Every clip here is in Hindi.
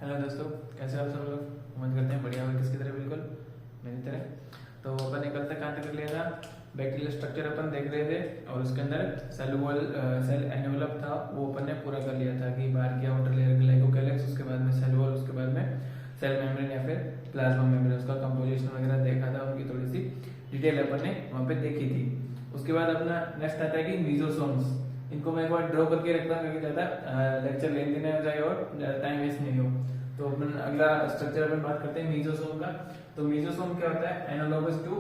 हेलो दोस्तों, कैसे आप सब लोग। उम्मीद करते हैं बढ़िया होगा, किसकी तरह, बिल्कुल मेरी तरह। तो अपन ने कल तक कहाँ तक कर लिया था, बैक्टीरियल स्ट्रक्चर अपन देख रहे थे और उसके अंदर सेल वॉल सेल एनवेलप था वो अपन ने पूरा कर लिया था कि बाहर की आउटर लेयर ग्लाइकोकैलिक्स, उसके बाद में सेल वॉल, उसके बाद में सेल मेम्ब्रेन या फिर प्लाज्मा मेम्ब्रेन, उसका कंपोजिशन वगैरह देखा था, उनकी थोड़ी सी डिटेल अपन ने वहाँ पे देखी थी। उसके बाद अपना नेक्स्ट आता है कि मीजोसोम्स। इनको मैं एक बार ड्रॉ करके रखता हूँ क्योंकि ज़्यादा लेक्चर लेंदी नहीं हो जाए और ज़्यादा टाइम वेस्ट नहीं हो। तो अपन अगला स्ट्रक्चर अपन बात करते हैं मीजोसोम का। तो मीजोसोम क्या होता है, एनालोगस टू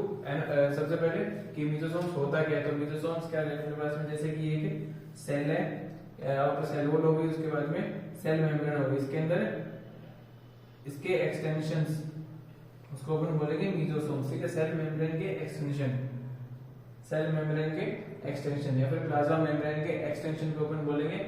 सबसे पहले कि मीजोसोम्स होता क्या है। तो मीजोसोम्स क्या है अपने पास में, जैसे कि एक सेल है और सेल वॉल होगी, उसके बाद में सेल मेम्ब्रेन होगी, इसके अंदर इसके एक्सटेंशंस, उसको अपन बोलेंगे मीजोसोम्स। ठीक है, सेल मेम्ब्रेन के एक्सटेंशन, सेल मेम्ब्रेन के एक्सटेंशन या फिर प्लाज्मा मेम्ब्रेन के एक्सटेंशन को अपन बोलेंगे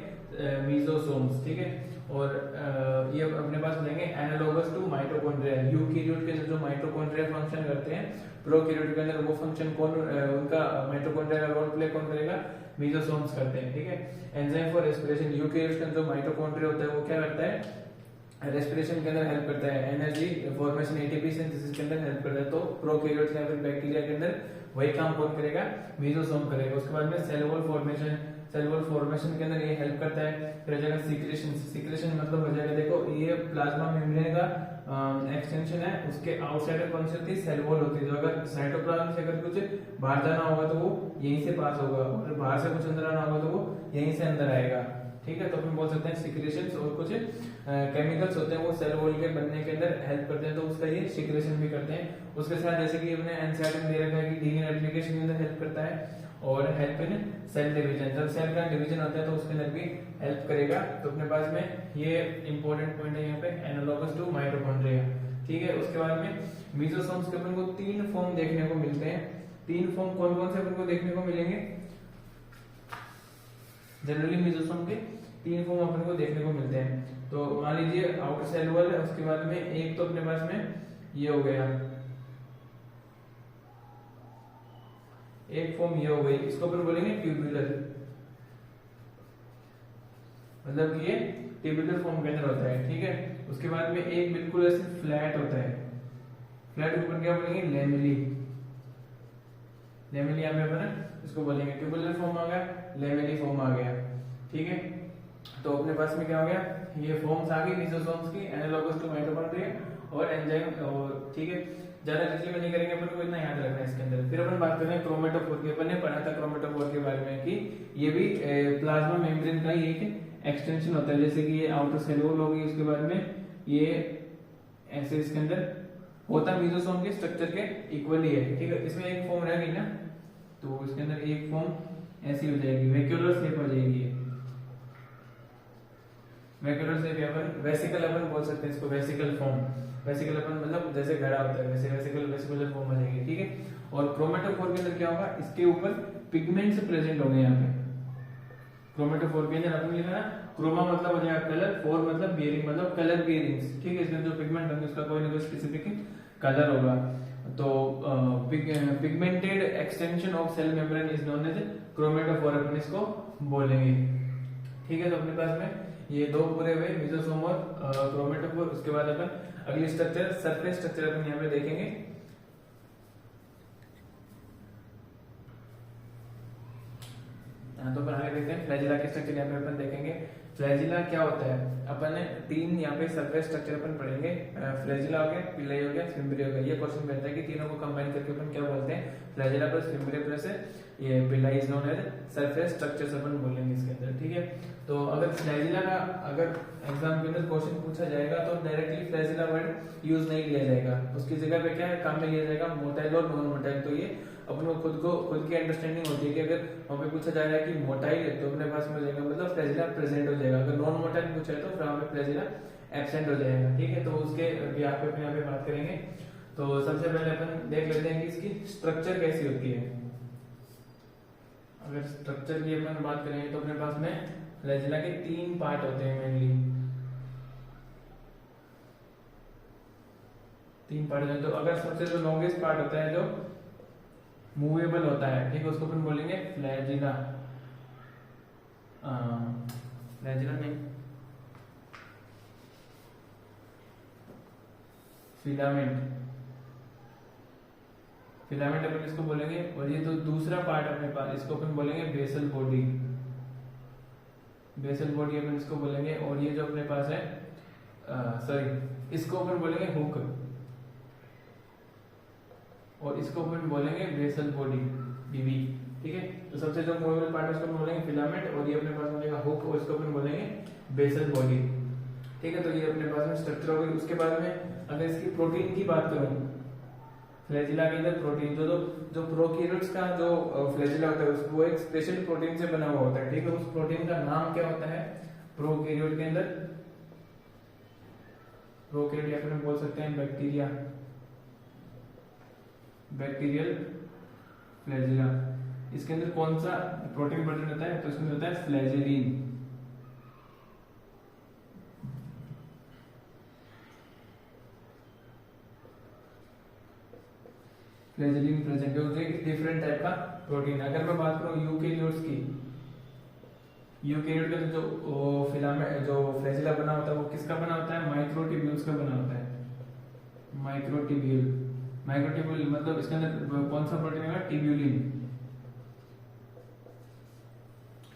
मीजोसोम्स। ठीक है, और ये अपने पास लेंगे एनालोगस टू माइटोकॉन्ड्रिया। यूकैरियोट के अंदर जो माइटोकॉन्ड्रिया फंक्शन करते हैं, प्रोकैरियोट के अंदर वो फंक्शन कौन उनका माइटोकॉन्ड्रिया का रोल प्ले कौन करेगा, मीजोसोम्स करते हैं। ठीक है, एंजाइम फॉर रेस्पिरेशन, यूकैरियोट के अंदर जो माइटोकॉन्ड्रिया होता है वो क्या करता है, रेस्पिरेशन के अंदर हेल्प करता है, एनर्जी फॉर्मेशन एटीपी सिंथेसिस के अंदर हेल्प करता है। तो प्रोकैरियोट्स या फिर बैक्टीरिया के अंदर वही काम कौन करेगा, मीजोसोम करेगा। उसके बाद में cell wall formation, cell wall formation के अंदर ये हेल्प करता है। फिर हो जाएगा सीक्रेशन, सीक्रेशन मतलब हो जाएगा, देखो ये प्लाज्मा मेम्ब्रेन का एक्सटेंशन है, उसके आउटसाइड कौन सी होती है, सेल वॉल होती है। जो अगर साइटोप्लाज्म से अगर कुछ बाहर जाना होगा तो वो यहीं से पास होगा, और बाहर से कुछ अंदर आना होगा तो वो यहीं से अंदर आएगा। ठीक है, तो अपन बोल सकते हैं सिक्रेशंस, और कुछ केमिकल्स होते हैं वो सेल वॉल के बनने के अंदर हेल्प करते हैं, तो उसका ये सिक्रेशन भी करते हैं। उसके साथ जैसे कि हमने एनसीईआरटी में दे रखा है कि डीएनए रेप्लिकेशन के अंदर हेल्प करता है और हेल्प इन सेल डिवीजन, जब सेल का डिवीजन होता है तो उसके अंदर भी हेल्प करेगा। तो अपने पास में ये इंपॉर्टेंट पॉइंट है यहाँ पे, एनालोगस टू माइटोकॉन्ड्रिया। ठीक है, उसके बाद में मीजोसोम्स के अपन को तीन फॉर्म देखने को मिलते हैं। तीन फॉर्म कौन कौन से अपन को देखने को मिलेंगे, जनरली मीजोसोम के तीन फॉर्म अपन को देखने को मिलते हैं। तो मान लीजिए आउटर सेल वॉल है, उसके बाद में एक तो अपने पास में ये हो गया, एक फॉर्म ये हो गई, इसको अपन बोलेंगे ट्यूबुलर, मतलब ये ट्यूबुलर फॉर्म के अंदर होता है। ठीक है, उसके बाद में एक बिल्कुल ऐसे फ्लैट होता है, फ्लैट को अपन क्या बोलेंगे, लेमिली, लेमिली यहाँ पे अपन इसको बोलेंगे। ट्यूबुलर फॉर्म आ गया, लेमिली फॉर्म आ गया। ठीक है, तो अपने पास में क्या हो गया, ये फॉर्म्स आ गई मीजोसोम्स की, एनालोगस टू माइटोकॉन्ड्रिया और एंजाइम। और ठीक है, ज्यादा डिटेल में नहीं करेंगे, अपन को इतना याद रखना है इसके अंदर। फिर अपन बात करें क्रोमेटोफोर की। अपन ने पढ़ा था क्रोमेटोफोर के बारे में कि ये भी प्लाज्मा मेम्ब्रेन का ही एक एक्सटेंशन होता है। जैसे कि ये आउटर सेल वॉल होगी, उसके बाद में ये ऐसे इसके अंदर होता मीजोसोम के स्ट्रक्चर के इक्वली है। ठीक है, इसमें एक फॉर्म रह गई ना, तो इसके अंदर एक फॉर्म ऐसी हो जाएगी, वेक्यूलर शेप हो जाएगी, वेक्यूलर शेप या फिर वेसिकल अपन बोल सकते हैं इसको, वेसिकल फॉर्म। वेसिकल अपन मतलब जैसे घड़ा होता है वैसे वेसिकल वेसिकुलर फॉर्म आ जाएगी। ठीक है, और क्रोमेटोफोर के अंदर क्या होगा, इसके ऊपर पिगमेंट्स प्रेजेंट होंगे यहाँ पे। क्रोमेटोफोर के अंदर अपन लिखा ना, क्रोमा मतलब हो जाएगा कलर, फोर मतलब बियरिंग, मतलब कलर बियरिंग्स। ठीक है, इसके अंदर जो पिगमेंट होंगे उसका कोई ना कोई स्पेसिफिक कलर होगा। तो pigmented extension of cell membrane is known as chromatophore, अपन इसको बोलेंगे। ठीक है, तो अपने पास में ये दो पूरे हुए, मीजोसोम और क्रोमेटोफोर। उसके बाद अपन अगली स्ट्रक्चर, सरफेस स्ट्रक्चर अपन यहाँ पे देखेंगे। तो अपन आगे देखते हैं फ्लैजिला के स्ट्रक्चर यहाँ पे अपन देखेंगे। फ्लैजिला क्या होता है, अपन ने तीन यहाँ पे सरफेस स्ट्रक्चर अपन पढ़ेंगे। फ्लैजिला हो गया, पिलाई हो गया, फिम्बरी हो गया। ये क्वेश्चन बनता है कि तीनों को कंबाइन करके अपन क्या बोलते हैं, फ्लैजिला प्लस फिम्बरी प्लस ये pili is known as surface structures अपन बोलेंगे इसके अंदर। ठीक है, तो अगर फ्लैजिला का अगर एग्जाम के अंदर क्वेश्चन पूछा जाएगा तो डायरेक्टली फ्लैजिला वर्ड यूज नहीं लिया जाएगा, उसकी जगह पे क्या है काम में लिया जाएगा, मोटाइल और नॉन मोटाइल। तो ये अपन को खुद की अंडरस्टैंडिंग होती है कि अगर वहां पे पूछा जा रहा है कि मोटाइल है तो अपने पास में हो जाएगा मतलब फ्लैजिला प्रेजेंट हो जाएगा, अगर नॉन मोटाइल पूछा है तो फिर वहां पे फ्लैजिला एब्सेंट हो जाएगा। ठीक है, तो उसके भी आप अपने यहाँ पे बात करेंगे। तो सबसे पहले अपन देख लेते हैं कि इसकी स्ट्रक्चर कैसी होती है। अगर स्ट्रक्चर की अपन बात करेंगे तो अपने पास में फ्लैजिला के तीन पार्ट होते हैं, मेनली तीन पार्ट होते हैं। तो अगर सबसे जो लॉन्गेस्ट पार्ट होता है जो मूवेबल होता है, ठीक है, उसको अपन बोलेंगे फ्लैजिला, फ्लैजिला नहीं फिलामेंट, फिलामेंट अपन इसको बोलेंगे। और ये तो दूसरा पार्ट अपने पास, इसको अपन बोलेंगे बेसल बॉडी, बेसल बॉडी अपन इसको बोलेंगे। और ये जो अपने पास है सॉरी, इसको अपन बोलेंगे हुक, और इसको अपन बोलेंगे बेसल बॉडी, बीबी। ठीक है, तो सबसे जो मूवेबल पार्ट है उसको अपन बोलेंगे फिलामेंट, और ये अपने पास बनेगा हुक, और इसको अपन बोलेंगे बेसल बॉडी। ठीक है, तो ये अपने पास में स्ट्रक्चर हो गई। उसके बाद में अगर इसकी प्रोटीन की बात करूं, फ्लैजिला के अंदर प्रोटीन जो प्रोकैरियोट्स का जो फ्लैजिला होता है वो एक स्पेशल प्रोटीन से बना हुआ होता है। ठीक है, उस प्रोटीन का नाम क्या होता है प्रोकैरियोट के अंदर? प्रोकैरियोट या फिर हम बोल सकते हैं बैक्टीरिया, बैक्टीरियल फ्लैजिला। इसके अंदर कौन सा प्रोटीन होता है? तो इसमें होता है फ्लैजेलिन। फ्लैजेलिन प्रेजेंट है, एक डिफरेंट टाइप का प्रोटीन। अगर मैं बात करूं यूकेरियोट्स की, यूकेरियोट का जो फिलामेंट जो फ्लैजिला बना होता है वो किसका बना होता है? माइक्रोट्यूब्यूल्स का बना होता है। माइक्रोट्यूब्यूल, माइक्रोट्यूब्यूल मतलब इसके अंदर कौन सा प्रोटीन होगा? ट्यूब्यूलिन।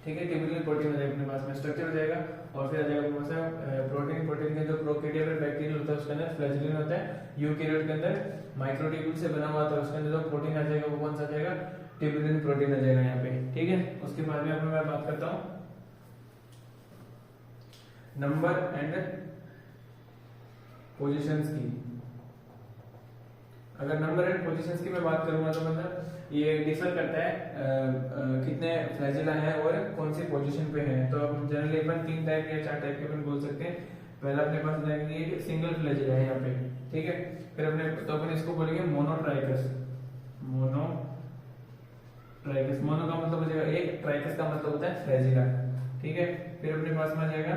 ठीक है, ट्यूब्यूलिन प्रोटीन हो जाएगा अपने पास में, स्ट्रक्चर हो जाएगा। और फिर आ जाएगा अपने पास प्रोटीन, प्रोटीन के जो प्रोकैरियोट और बैक्टीरियल होता है उसके अंदर फ्लैजेलिन होता है। यूकेरियोट के अंदर माइक्रोट्यूब्यूल से बना हुआ था, उसके अंदर जो प्रोटीन आ जाएगा वो कौन सा आ जाएगा? ट्यूब्यूलिन प्रोटीन आ जाएगा यहाँ पे। ठीक है, उसके बाद में मैं बात करता हूँ नंबर एंड पोजीशंस की। अगर नंबर एंड पोजीशंस की मैं बात करूंगा तो मतलब ये डिफर करता है कितने फ्लैजिला है और कौन सी पोजीशन पे है। तो अब जनरली अपन 3 टाइप या 4 टाइप के अपन बोल सकते हैं। पहला अपने पास जाएंगे सिंगल फ्लैजिला है यहाँ पे। ठीक है, फिर अपने तो अपन इसको बोलेंगे मोनोट्राइकस। मोनोट्राइकस, मोनो का मतलब हो जाएगा एक, ट्राइकस का मतलब होता है फ्लैजिला। ठीक है, फिर अपने पास में आ जाएगा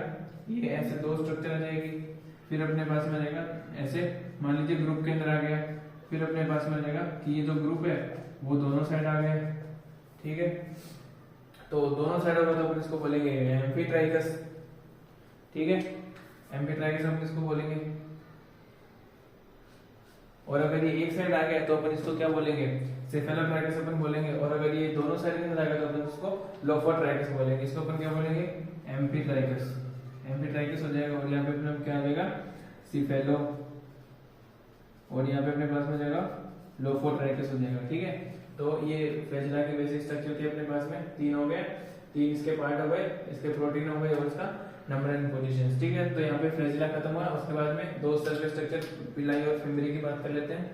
ये ऐसे 2 स्ट्रक्चर आ जाएगी। फिर अपने पास में आ जाएगा ऐसे, मान लीजिए ग्रुप के अंदर आ गया। फिर अपने पास में आ जाएगा कि ये जो ग्रुप है वो दोनों साइड आ गए। ठीक है, तो दोनों साइड होगा तो अपन इसको बोलेंगे एम्फीट्राइकस। ठीक है, एम्फीट्राइकस हम इसको बोलेंगे। और अगर ये एक साइड आ गया तो अपन इसको क्या बोलेंगे? सेफेलोट्राइकस अपन बोलेंगे। और अगर ये दोनों साइड के अंदर आ गया तो अपन इसको लोफोट्राइकस बोलेंगे। इसको अपन क्या बोलेंगे? एम्फीट्राइकस। एम्फीट्राइकस हो जाएगा। और यहाँ पे अपने क्या आ जाएगा? सिफेलो। और यहाँ पे अपने पास में जाएगा लोफोट्राइकस हो जाएगा। ठीक है, तो ये फ्लैजिला के बेसिक स्ट्रक्चर थे अपने पास में, 3 हो गए, 3 इसके पार्ट हो गए, इसके प्रोटीन हो गए और इसका नंबर एंड पोजीशंस। ठीक है, तो यहाँ पे फ्लैजिला खत्म हुआ। उसके बाद में 2 सर्कुलर स्ट्रक्चर पिलाई और फिम्बरी की बात कर लेते हैं।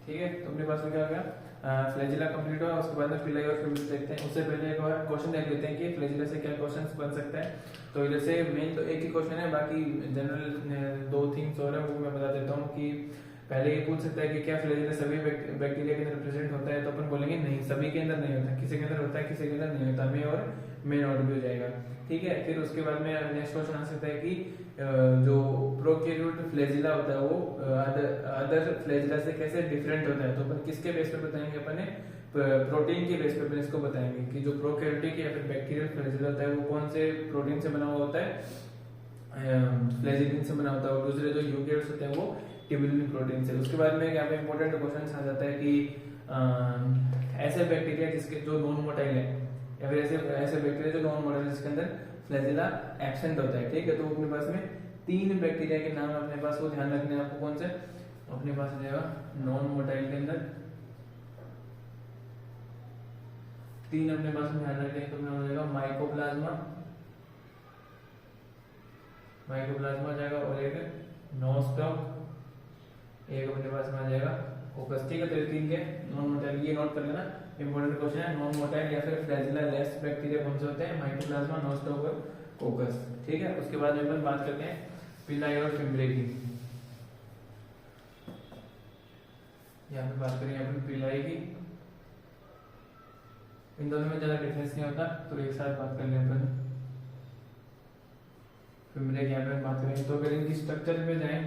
ठीक है, तो अपने पास में क्या हो गया? फ्लैजिला कंप्लीट हुआ। उसके बाद में पिलाई और फिम्बरी देखते हैं। उससे पहले एक बार क्वेश्चन देख लेते हैं कि फ्लैजिला से क्या क्वेश्चंस बन सकता है। तो जैसे मेन तो एक ही क्वेश्चन है, बाकी जनरल 2 थिंग्स और है वो मैं बता देता हूँ। कि पहले ये पूछ सकता है कि क्या फ्लैजिला सभी बैक्टीरिया के अंदर प्रेजेंट होता है? तो अपन बोलेंगे नहीं, सभी के अंदर नहीं होता, किसी के अंदर होता है, किसी के अंदर नहीं होता। मे और मे नॉट भी हो जाएगा। ठीक है, फिर उसके बाद में नेक्स्ट क्वेश्चन आ सकता है कि जो प्रोकैरियोट फ्लैजिला होता है वो अदर फ्लैजिला से कैसे डिफरेंट होता है? तो अपन किसके बेस पे बताएंगे? अपन प्रोटीन के बेस पे अपन इसको बताएंगे कि जो प्रोकैरियोटिक या फिर बैक्टीरियल फ्लैजिला होता है वो कौन से प्रोटीन से बना हुआ होता है? फ्लैजिलिन से बना होता है। और दूसरे जो यूकेरियोट्स होते हैं वो ट्यूबुलिन प्रोटीन से। उसके बाद में यहाँ पे इंपॉर्टेंट क्वेश्चन आ जाता है कि ऐसे बैक्टीरिया जिसके जो नॉन मोटाइल है या फिर ऐसे बैक्टीरिया जो नॉन मोटाइल जिसके अंदर फ्लैजिला एब्सेंट होता है। ठीक है, तो अपने पास में 3 बैक्टीरिया के नाम अपने पास वो ध्यान रखने हैं आपको। कौन से अपने पास आ जाएगा? नॉन मोटाइल के अंदर 3 अपने पास में ध्यान रखें तो हो जाएगा माइकोप्लाज्मा, माइकोप्लाज्मा आ जाएगा। और एक नोस्टॉक, एक अपने पास में आ जाएगा कोकस। ठीक है, तो 3 के नॉन मोटाइल, ये नोट कर लेना, इंपॉर्टेंट क्वेश्चन है। नॉन मोटाइल या फिर फ्लैजिला लेस बैक्टीरिया कौन से होते हैं? माइकोप्लाज्मा, नोस्टॉक और कोकस। ठीक है, उसके बाद में अपन बात करते हैं पिलाई और फिम्बरी की। यहाँ पे बात करेंगे अपन पिलाई की। इन दोनों में ज्यादा डिफरेंस नहीं होता, तो एक साथ बात कर लें अपन फिम्बरी की। यहाँ पे बात करेंगे तो अगर इनकी स्ट्रक्चर पे जाएं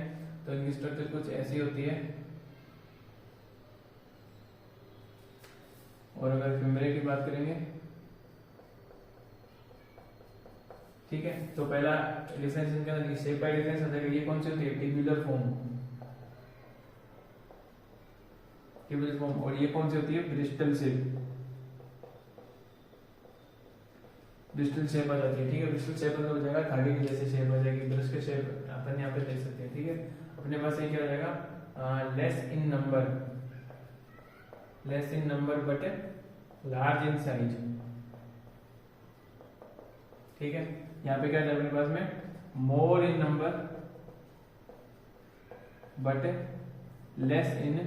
तो इनकी स्ट्रक्चर कुछ ऐसी होती है। और अगर फिम्बरी की बात करेंगे ठीक है। तो पहला डिफरेंस इनके अंदर शेप का डिफरेंस हो जाएगा। ये कौन सी होती है? Tubular form, tubular form. और ये कौन सी होती है? ब्रिस्टल शेप, ब्रिस्टल शेप आ जाती है। ठीक है, ब्रिस्टल शेप मतलब हो जाएगा धागे की जैसे शेप आ जाएगी, ब्रश के शेप अपन यहाँ पे देख सकते हैं। ठीक है, अपने पास ये क्या हो जाएगा? Less in number, less in number but large in size. ठीक है, यहाँ पे क्या है अपने पास में? More in number but less in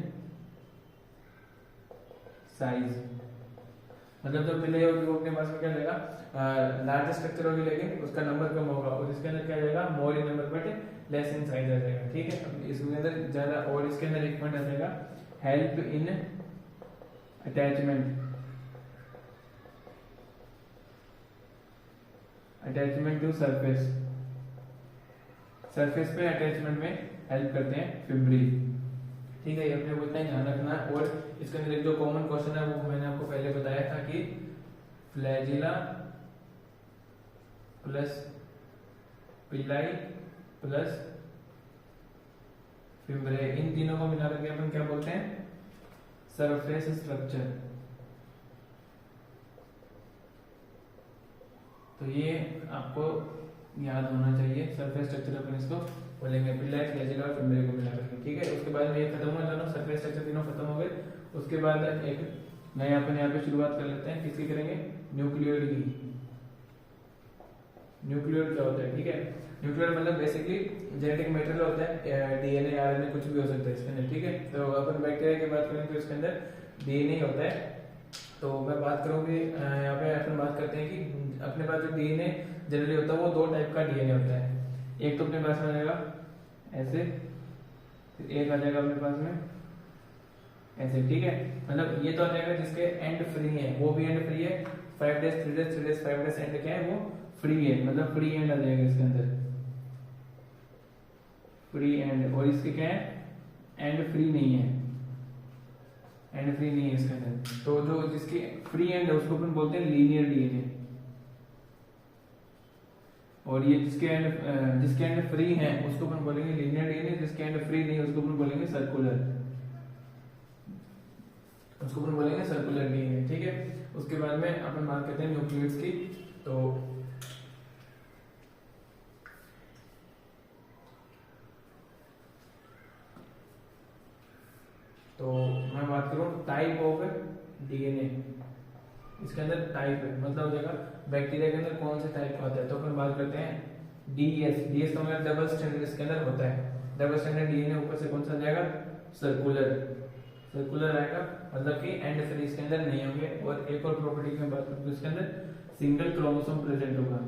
size. मतलब जो पिले होगी वो अपने पास में क्या लेगा? लार्ज स्ट्रक्चर होगी लेकिन उसका नंबर कम होगा, और इसके अंदर क्या जाएगा? More in number but less in size आ जाएगा। ठीक है, अब इसके अंदर ज्यादा, और इसके अंदर एक पॉइंट आ जाएगा help in attachment, attachment to surface, surface पे अटैचमेंट में हेल्प करते हैं फिब्रिल। ठीक है, ये अपने को इतना ध्यान रखना है। और इसके अंदर एक जो कॉमन क्वेश्चन है वो मैंने आपको पहले बताया था कि फ्लैजिला प्लस पिलाई प्लस फिब्रे, इन तीनों को मिला करके अपन क्या बोलते हैं? Surface structure. तो ये आपको याद होना चाहिए, सरफेस स्ट्रक्चर अपन इसको बोलेंगे, पिलाई, फ्लैजिला और फिब्रे को मिला करके। ठीक है, उसके बाद में ये खत्म हुआ, दोनों सरफेस स्ट्रक्चर तीनों खत्म हो गए। उसके बाद एक नया अपन यहाँ पे शुरुआत कर लेते हैं। किसकी करेंगे? न्यूक्लियोइड की। न्यूक्लियोइड क्या होता है? ठीक है, न्यूक्लियोइड मतलब बेसिकली जेनेटिक मटेरियल होता है, डीएनए आरएनए कुछ भी हो सकता है इसके अंदर। ठीक है, तो अपन बैक्टीरिया की बात करें तो इसके अंदर डीएनए होता है। तो मैं बात करूंगी यहाँ पे अपन बात करते हैं कि अपने पास जो डीएनए जनरली होता है वो दो टाइप का डीएनए होता है। एक तो अपने पास में आ जाएगा ऐसे, फिर एक आ जाएगा अपने पास में ऐसे। ठीक है, मतलब ये तो आ जाएगा जिसके एंड फ्री है, वो भी एंड फ्री है। 5 days 3 days 3 days 5 days and क्या है? वो फ्री है, मतलब फ्री एंड आ जाएगा इसके अंदर, फ्री एंड। और इसके क्या है? एंड फ्री नहीं है, एंड फ्री नहीं है इसके अंदर। तो जो जिसकी फ्री एंड है उसको अपन बोलते हैं लीनियर डीएनए, और ये जिसके एंड फ्री है उसको अपन बोलेंगे लीनियर डीएनए, जिसके एंड फ्री नहीं है उसको अपन बोलेंगे सर्कुलर, उसको अपन बोलेंगे सर्कुलर डीएनए। ठीक है, उसके बाद में अपन बात करते हैं न्यूक्लियोइड्स की। तो मैं बात करूं टाइप ऑफ डीएनए, इसके अंदर टाइप है, मतलब हो जाएगा बैक्टीरिया के अंदर कौन से टाइप का होता है। तो अपन बात करते हैं डीएस, डीएस का मतलब डबल स्टैंडर्ड इसके अंदर होता है। डबल स्टैंडर्ड डीएनए ऊपर से कौन सा जाएगा? सर्कुलर, सर्कुलर आएगा, मतलब कि एंड फ्री इसके अंदर नहीं होंगे। और एक और प्रॉपर्टी की बात करूं तो इसके अंदर सिंगल क्रोमोसोम प्रेजेंट होगा,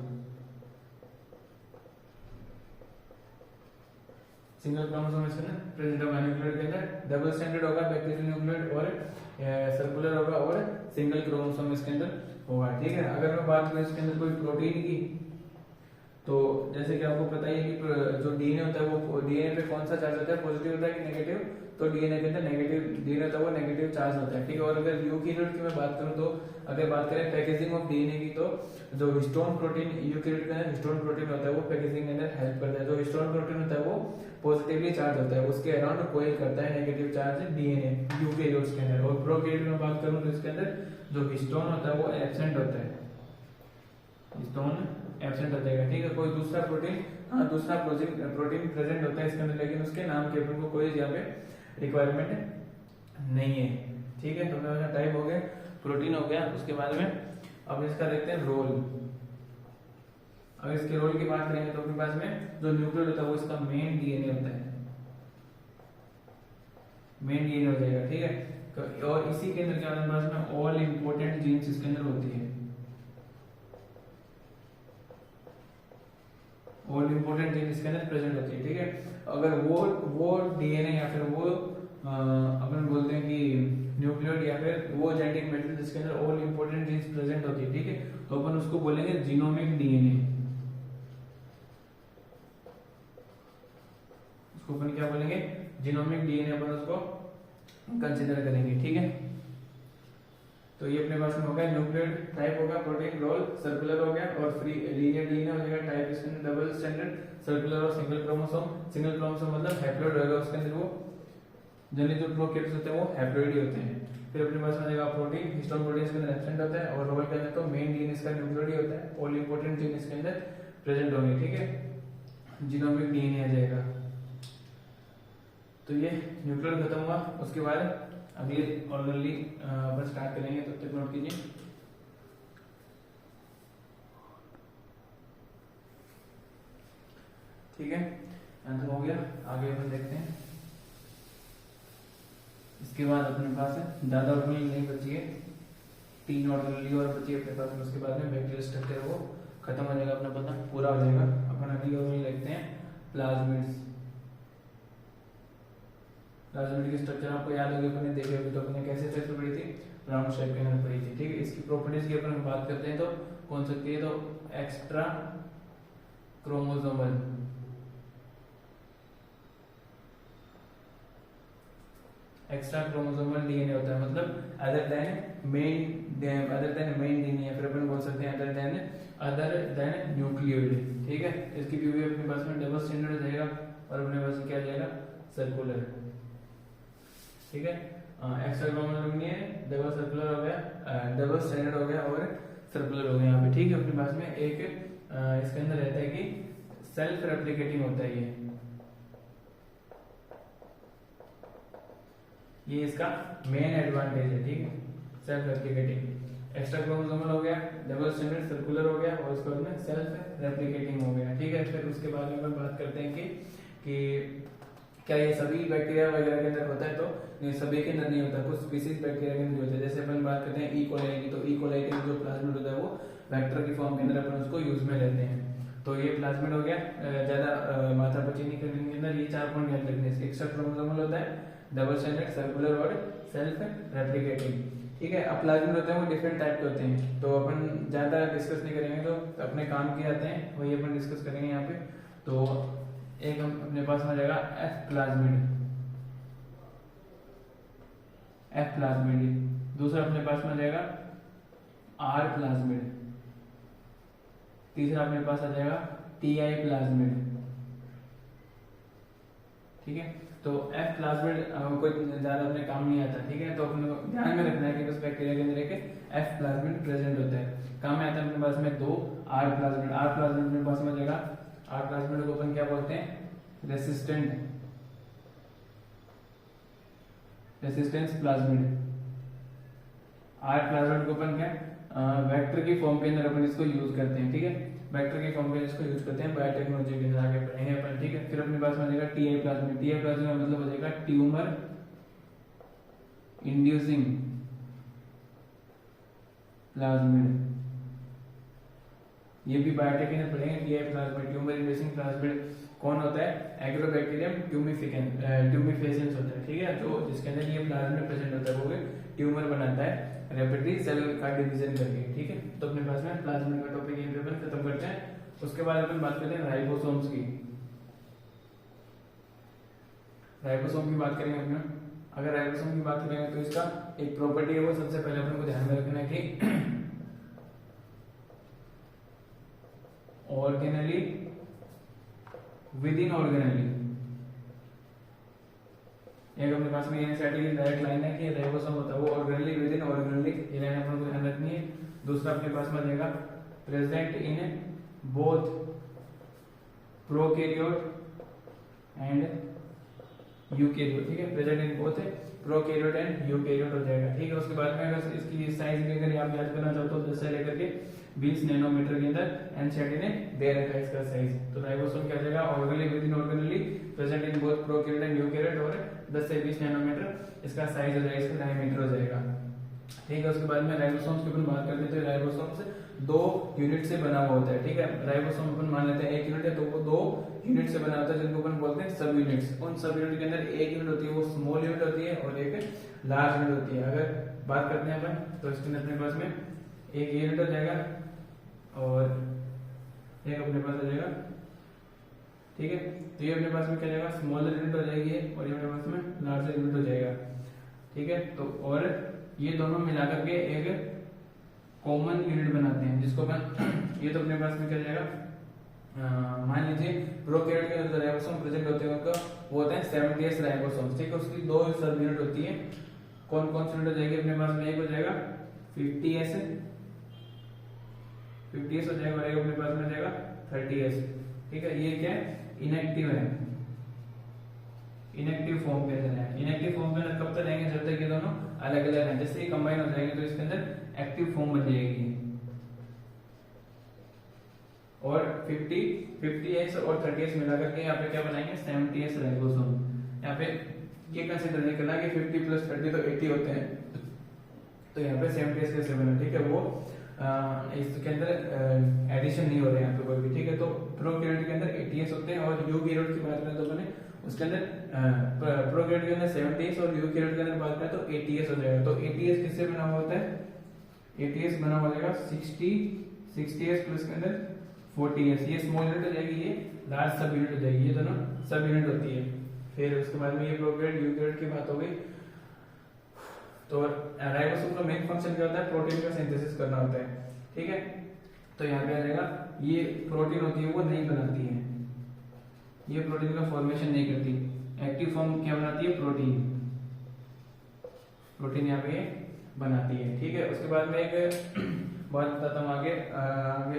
सिंगल क्रोमोसोम इसके अंदर प्रेजेंट होगा। न्यूक्लियोइड के अंदर डबल स्टैंडर्ड होगा बैक्टीरियल न्यूक्लियोइड, और सर्कुलर होगा, और सिंगल क्रोमोसोम इसके अंदर होगा। ठीक है, अगर मैं बात करूं इसके अंदर कोई प्रोटीन की, तो जैसे कि आपको पता ही है कि जो डीएनए होता है वो डीएनए पे कौन सा चार्ज होता है? पॉजिटिव होता है कि नेगेटिव? तो डीएनए के अंदर नेगेटिव डीएनए होता है वो नेगेटिव चार्ज होता है। ठीक है, और अगर यूकेरियोट की मैं बात करूं तो अगर बात करें पैकेजिंग ऑफ डीएनए की, तो जो हिस्टोन प्रोटीन यूकेरियोट के अंदर हिस्टोन प्रोटीन होता है वो पैकेजिंग के अंदर हेल्प करता है। जो हिस्टोन प्रोटीन होता है वो पॉजिटिवली चार्ज होता है, उसके अराउंड कोइल करता है नेगेटिव चार्ज डीएनए यूकेरियोट्स के अंदर। और प्रोकैरियोट में बात करूं तो इसके अंदर जो हिस्टोन होता है वो एब्सेंट होता है, हिस्टोन एब्सेंट हो जाएगा। ठीक है, कोई दूसरा प्रोटीन प्रोटीन प्रेजेंट होता है इसके अंदर, लेकिन उसके नाम के अपन को कोई यहाँ पे रिक्वायरमेंट नहीं है। ठीक है, तो मेरा टाइप हो गया, प्रोटीन हो गया। उसके बाद में अब इसका देखते हैं रोल। अगर इसके रोल की बात करेंगे तो अपने पास में जो न्यूक्लियोइड होता है वो इसका मेन डीएनए होता है, मेन डीएनए हो जाएगा। ठीक है, और इसी के अंदर क्या हमारे पास में ऑल इंपॉर्टेंट जीन्स इसके अंदर होती है, ऑल इंपॉर्टेंट जीन इसके अंदर प्रेजेंट होती है। ठीक है, अगर वो डीएनए या फिर वो अपन बोलते हैं कि न्यूक्लियोइड या फिर वो जेनेटिक मटेरियल जिसके अंदर ऑल इंपॉर्टेंट जीन्स प्रेजेंट होती है, ठीक है, तो अपन उसको बोलेंगे जीनोमिक डीएनए। उसको अपन क्या बोलेंगे? जीनोमिक डीएनए अपन उसको कंसीडर करेंगे। ठीक है, तो ये अपने पास में हो गया न्यूक्लियोइड टाइप होगा, प्रोटीन रोल सर्कुलर हो गया, और फ्री लीनियर डीएनए हो जाएगा, टाइप इसके अंदर डबल स्टैंडर्ड सर्कुलर और सिंगल क्रोमोसोम। सिंगल क्रोमोसोम मतलब हैप्लॉइड होगा उसके अंदर, वो जनरली जो प्रोकैरियोट्स होते हैं वो हैप्लॉइड ही होते हैं। फिर अपने पास में आएगा प्रोटीन, हिस्टोन प्रोटीन इसके अंदर एब्सेंट होता है, और रोल के अंदर तो मेन डीएनए इसका न्यूक्लियोइड ही होता है, ऑल इंपॉर्टेंट जीन इसके अंदर प्रेजेंट होंगे, ठीक है, जीनोमिक डीएनए आ जाएगा। तो ये न्यूक्लियोइड खत्म हुआ, उसके बाद अगले ऑर्गनली अपन स्टार्ट करेंगे, तब तक नोट कीजिए। ठीक है, आंसर हो गया, आगे अपन देखते हैं। इसके बाद अपने पास है ज्यादा ऑर्गनली नहीं बची है, 3 ऑर्गनली और बची है अपने पास में। उसके बाद में बैक्टीरियल स्ट्रक्चर वो खत्म हो जाएगा, अपना पता पूरा हो जाएगा। अपन अगली ऑर्गनली देखते हैं, प्लाज्मिड्स। प्लाज्मिड की स्ट्रक्चर आपको याद होगी, अपने देखे होगी, तो अपने कैसे स्ट्रक्चर पढ़ी थी, राउंड शेप के अंदर पढ़ी थी, ठीक है। इसकी प्रॉपर्टीज की अपन बात करते हैं तो कौन सकती है, तो extra chromosomal, extra chromosomal DNA होता है, मतलब अदर देन मेन डीएनए, फिर अपन बोल सकते हैं अदर देन न्यूक्लियोइड, ठीक है। इसकी भी अपने पास में डबल स्टैंडर्ड हो जाएगा, और अपने पास क्या जाएगा, सर्कुलर, ठीक है। एक्स्ट्रा क्रोमोसोमल नहीं है, डबल सर्कुलर हो गया, डबल स्टैंडर्ड हो गया और सर्कुलर हो गया यहाँ पे, ठीक है। अपने पास में एक इसके अंदर रहता है कि सेल्फ रेप्लिकेटिंग होता है, ये इसका मेन एडवांटेज है, ठीक है, सेल्फ रेप्लिकेटिंग। एक्स्ट्रा क्रोमोसोमल हो गया, डबल स्टैंडर्ड सर्कुलर हो गया, और उसके बाद में सेल्फ रेप्लिकेटिंग हो गया, ठीक है। फिर उसके बाद में अपन बात करते हैं कि क्या ये सभी बैक्टीरिया वगैरह के अंदर होता है, तो ये सभी के अंदर नहीं होता, कुछ स्पीसीज बैक्टीरिया के अंदर होता है। जैसे अपन बात करते हैं ई कोलाई की, तो ई कोलाई के जो प्लाज्मिड होता है वो वेक्टर की फॉर्म के अंदर अपन उसको यूज में लेते हैं। तो ये प्लाज्मिड हो गया, ज्यादा मात्रा बची नहीं करने के अंदर, ये 4 पॉइंट याद रखने से। एक्स्ट्रा क्रोमोसोमल होता है, डबल स्टैंडर्ड, सर्कुलर और सेल्फ रेप्लिकेटिंग, ठीक है। अब प्लाज्मिड होते हैं वो डिफरेंट टाइप के होते हैं, तो अपन ज्यादा डिस्कस नहीं करेंगे, तो अपने काम के आते हैं वही अपन डिस्कस करेंगे यहाँ पे। तो एक हम अपने पास में जाएगा एफ प्लाज्मिड, एफ प्लाज्मिड। दूसरा अपने पास में जाएगा आर प्लाज्मिड। तीसरा अपने पास आ जाएगा टी आई प्लाज्मिड, ठीक है। तो एफ प्लाज्मिड कोई ज्यादा अपने काम नहीं आता, ठीक है। तो अपने को ध्यान में रखना है कि बस बैक्टीरिया के अंदर एक एफ प्लाज्मिड प्रेजेंट होता है। काम में आता है अपने पास में 2 आर प्लाज्मिड। आर प्लाज्मिड अपने पास में आ जाएगा, आर प्लाज्मिड को अपन क्या बोलते हैं, रेसिस्टेंस प्लाज्मिड। आर प्लाज्मिड को अपन क्या वेक्टर की फॉर्म के अंदर अपन इसको यूज करते हैं, ठीक है, वेक्टर की फॉर्म के अंदर इसको यूज करते हैं बायोटेक्नोलॉजी के अंदर, आगे पढ़ेंगे अपन, ठीक है। फिर अपने पास में आ जाएगा T I plasmid. T I plasmid का मतलब हो जाएगा ट्यूमर इंड्यूसिंग प्लाज्मिड। ये भी बायोटेक के अंदर पढ़ेंगे, T I plasmid, tumour inducing plasmid कौन होता है, एग्रोबैक्टीरियम ट्यूमिफेसेंस होता है, ठीक है। तो जिसके अंदर ये प्लाज्मिड प्रेजेंट होता है वो ट्यूमर बनाता है रैपिडली सेल का डिवीजन करके, ठीक है। तो अपने पास में प्लाज्मिड का टॉपिक यहीं पे अपन खत्म करते हैं। उसके बाद अपन बात करते हैं राइबोसोम्स की। राइबोसोम की बात करेंगे अपने, अगर राइबोसोम की बात करेंगे तो इसका एक प्रॉपर्टी है, वो सबसे पहले अपन को ध्यान में रखना है कि ऑर्गेनली विद इन ऑर्गेनली, एक अपने पास में एनसीईआरटी की डायरेक्ट लाइन है कि राइबोसोम होता है वो ऑर्गेनली विद इन ऑर्गेनली, ये लाइन अपन को ध्यान रखनी है। दूसरा अपने पास में जाएगा present in both prokaryote and eukaryote, ठीक है, present in both prokaryote and eukaryote हो जाएगा, ठीक है। उसके बाद में अगर इसकी साइज भी अगर आप याद करना चाहते हो 10 से लेकर के 20 नैनोमीटर के अंदर एनसीईआरटी ने दे रखा है इसका साइज। तो राइबोसोम क्या जाएगा, organelle with in organelle, present in both prokaryote and eukaryote, और 10 से 20 नैनोमीटर इसका साइज हो जाएगा, इसका डायमीटर हो जाएगा, ठीक है। उसके बाद में राइबोसोम्स की अपन बात करते हैं, तो राइबोसोम्स 2 यूनिट से बना हुआ होता है, ठीक है। राइबोसोम अपन मान लेते हैं 1 यूनिट है, तो वो 2 यूनिट से बना होता है, जिनको अपन बोलते हैं सब यूनिट्स। उन सब यूनिट के अंदर एक यूनिट होती है वो स्मॉल यूनिट होती है, और एक लार्ज यूनिट होती है। अगर बात करते हैं अपन, तो इसके अंदर अपने पास में एक यूनिट हो जाएगा और एक अपने पास आ जाएगा, ठीक है। तो ये अपने पास में क्या जाएगा, स्मॉलर यूनिट हो जाएगी, और ये अपने पास में लार्जर यूनिट हो जाएगा, ठीक है। तो और ये दोनों मिलाकर के एक कॉमन यूनिट बनाते हैं, जिसको अपन ये तो अपने पास में क्या जाएगा, मान लीजिए प्रोकैरियोट के अंदर जो राइबोसोम प्रेजेंट होते हैं उनका वो होते हैं 70s राइबोसोम, ठीक है। उसकी दो सब यूनिट होती है, कौन कौन सी यूनिट हो जाएगी अपने पास में, एक हो जाएगा 50s हो जाएगा और एक अपने पास में हो जाएगा 30s, ठीक है। ये क्या है, इनएक्टिव है, इनएक्टिव फॉर्म के अंदर है। इनएक्टिव फॉर्म के अंदर कब तक रहेंगे, जब तक ये दोनों अलग अलग हैं। जैसे ये कंबाइन हो जाएंगे तो इसके अंदर एक्टिव फॉर्म बन जाएगी। और 50s और 30s मिलाकर के यहाँ पे क्या बनाएंगे, 70s राइबोसोम। यहाँ पे ये कंसीडर नहीं करना कि 50 + 30 तो 80 होते हैं, तो यहाँ पे 70s कैसे बना, ठीक है। वो इसके अंदर एडिशन नहीं हो रहा है यहाँ पे कोई भी, ठीक है। तो प्रोकैरियोट के अंदर 80s होते हैं और यूकैरियोट की बात करें तो बने उसके अंदर प्रोकैरियोट के अंदर 70s और यूकैरियोट के अंदर बात करें तो 80s हो जाएगा। तो 80s किससे बना हुआ होता है, 80s बना हुआ जाएगा 60s प्लस के अंदर 40s, ये स्मॉल यूनिट हो जाएगी, ये लार्ज सब यूनिट हो जाएगी, ये दोनों सब यूनिट होती है। फिर उसके बाद में ये प्रोकैरियोट यूकैरियोट की बात हो गई। तो राइबोसोम का मेन फंक्शन क्या होता है, प्रोटीन का सिंथेसिस करना होता है, ठीक है। तो यहाँ पे आ जाएगा, ये प्रोटीन होती है वो नहीं बनाती है, ये प्रोटीन का फॉर्मेशन नहीं करती। एक्टिव फॉर्म क्या बनाती है, प्रोटीन यहाँ पे बनाती है, ठीक है। उसके बाद में एक बात बताता हूँ, आगे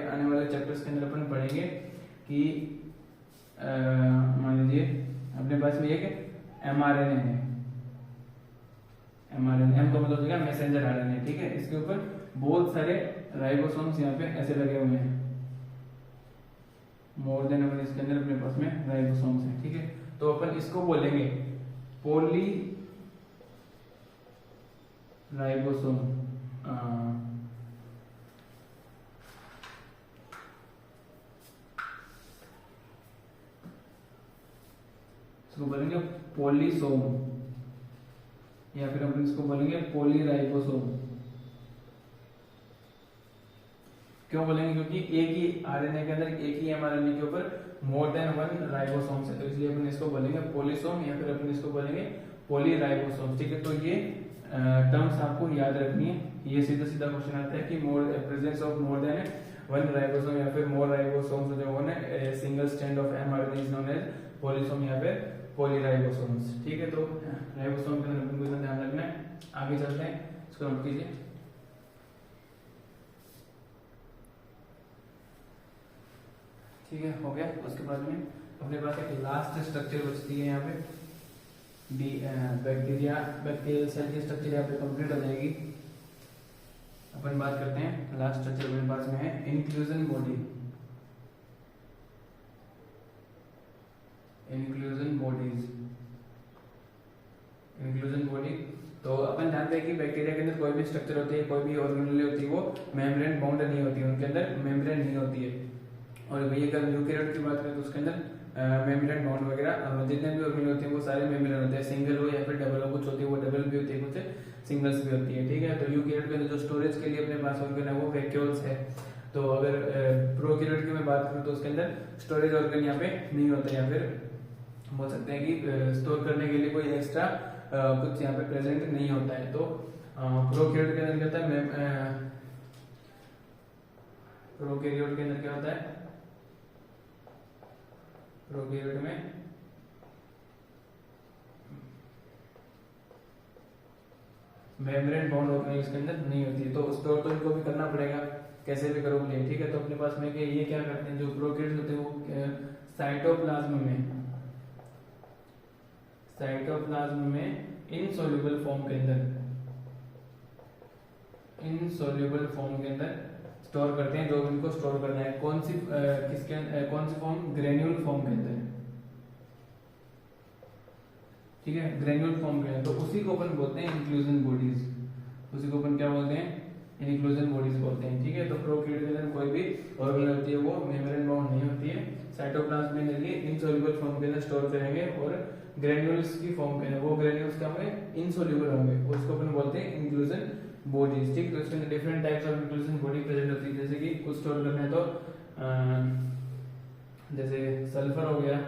आने वाले चैप्टर्स के अंदर अपन पढ़ेंगे कि मान लीजिए अपने पास में एक mRNA है, mRNA M का मतलब होगा मैसेंजर RNA, ठीक है। इसके ऊपर बहुत सारे राइबोसोम्स यहाँ पे ऐसे लगे हुए हैं, मोर देन वन इसके अंदर अपने पास में राइबोसोम्स हैं, ठीक है। तो अपन इसको बोलेंगे पॉली राइबोसोम, इसको बोलेंगे पॉलीसोम, या फिर अपन इसको बोलेंगे पॉलीराइबोसोम। क्यों बोलेंगे, क्योंकि एक ही आरएनए के अंदर, एक ही एमआरएनए के ऊपर मोर देन वन राइबोसोम्स है, तो इसलिए अपन इसको बोलेंगे पॉलीसोम या फिर अपन इसको बोलेंगे पॉलीराइबोसोम, ठीक है। तो ये टर्म्स आपको याद रखनी है। ये सीधा सीधा क्वेश्चन आता है कि presence of more than one ribosome या फिर मोर राइबोसोम्स जो है single strand of mRNA is known as polysome या फिर पॉलीराइबोसोम्स, ठीक है। तो राइबोसोम के अंदर अपन को ध्यान रखना है। आगे चलते हैं, इसको नोट कीजिए। ठीक है, हो गया। उसके बाद में अपने पास एक लास्ट स्ट्रक्चर बचती है यहाँ पे, बैक्टीरियल सेल की स्ट्रक्चर यहाँ पे कंप्लीट हो जाएगी। अपन बात करते हैं लास्ट स्ट्रक्चर अपने पास में है इंक्लूजन बॉडी। इंक्लूजन बॉडी तो अपन जानते हैं कि बैक्टीरिया के अंदर कोई भी स्ट्रक्चर होती है, कोई भी ऑर्गेनेल होती है, वो मेम्ब्रेन बाउंड नहीं होती है, उनके अंदर मेम्ब्रेन नहीं होती है। और वही अगर यूकैरियोट की बात करें तो उसके अंदर मेम्ब्रेन बाउंड वगैरह जितने भी ऑर्गेनेल होते हैं वो सारे मेम्ब्रेन होते हैं, सिंगल हो या फिर डबल हो, कुछ होती है वो डबल भी होती है, कुछ सिंगल्स भी होती है, ठीक है। तो यूकैरियोट के अंदर जो स्टोरेज के लिए अपने पास ऑर्गन है वो वैक्यूल्स है। तो अगर प्रोकैरियोट की मैं बात करूँ तो उसके अंदर स्टोरेज ऑर्गन यहाँ पे नहीं होता, या फिर बोल सकते हैं कि स्टोर करने के लिए कोई एक्स्ट्रा कुछ यहाँ पे प्रेजेंट नहीं होता है। तो प्रोकैरियोट के अंदर क्या होता है, प्रोकैरियोट के अंदर क्या होता है, प्रोकैरियोट में मेम्ब्रेन बाउंड ऑर्गेनेल इसके अंदर नहीं होती है, तो स्टोर तो इनको भी करना पड़ेगा, कैसे भी करो बोलिए, ठीक है। तो अपने पास में ये क्या करते हैं, जो प्रोकैरियोट होते हैं वो साइटोप्लाज्म में इनसॉल्युबल फॉर्म के अंदर स्टोर करते हैं, जो इनको स्टोर करना है। कौन सी फॉर्म, ग्रेन्यूल फॉर्म के अंदर, ठीक है, ग्रेन्यूल फॉर्म के अंदर। तो उसी को अपन बोलते हैं इंक्लूजन बॉडीज, उसी को अपन क्या बोलते हैं, इंक्लूजन बॉडीज बोलते हैं, ठीक है। तो प्रोकैरियोट के अंदर कोई भी ऑर्गेनेल होती है वो मेम्ब्रेन बाउंड नहीं होती है, साइटोप्लाज्म में लिए इनसॉल्युबल फॉर्म के अंदर स्टोर करेंगे, और ग्रेन्यूल्स की फॉर्म के अंदर वो ग्रेन्यूल्स क्या होंगे, इनसॉल्युबल होंगे, उसको अपन बोलते हैं इंक्लूजन बॉडीज, ठीक। तो इसके अंदर different types of inclusion body present होती है, जैसे कि कुछ स्टोर करना है तो जैसे सल्फर हो गया,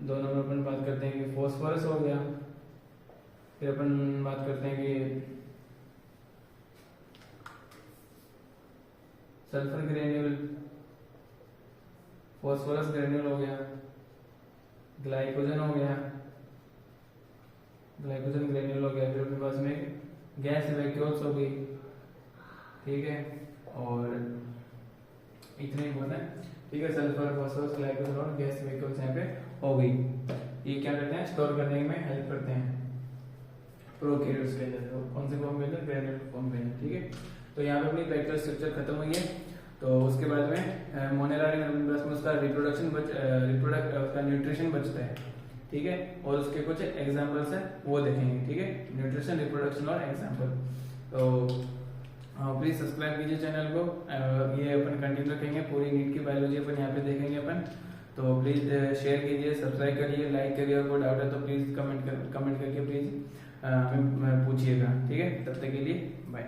दो नंबर पर बात करते हैं कि फॉस्फोरस हो गया, फिर अपन बात करते हैं कि सल्फर ग्रेन्यूल, फॉस्फोरस ग्रेन्यूल हो गया, ग्लाइकोजन हो गया, ग्लाइकोजन ग्रेन्यूल हो गया। फिर अपने पास में गैस वैक्यूल्स हो गई, ठीक है, और इतने ही होता है, ठीक है। सल्फर, फॉस्फोरस, ग्लाइकोजन और गैस वैक्यूल्स यहाँ पे हो गई। ये क्या करते हैं, स्टोर करने में हेल्प करते हैं प्रोकैरियोट्स के अंदर। तो कौन से फॉर्म के अंदर, ग्रेन्यूल फॉर्म के अंदर, ठीक है। तो यहाँ पे अपनी वेक्टर स्ट्रक्चर खत्म हुई है। तो उसके बाद में मोनेरा में उसका रिप्रोडक्शन उसका न्यूट्रिशन बचता है, ठीक है, और उसके कुछ एग्जांपल्स हैं वो देखेंगे, ठीक है, न्यूट्रिशन, रिप्रोडक्शन और एग्जांपल। तो प्लीज सब्सक्राइब कीजिए चैनल को। ये अपन कंटिन्यू रखेंगे, पूरी नीट की बायोलॉजी अपन यहाँ पे देखेंगे अपन। तो प्लीज शेयर कीजिए, सब्सक्राइब करिए, लाइक करिए, और कोई डाउट है तो प्लीज कमेंट करके प्लीज पूछिएगा, ठीक है। तब तक के लिए बाय।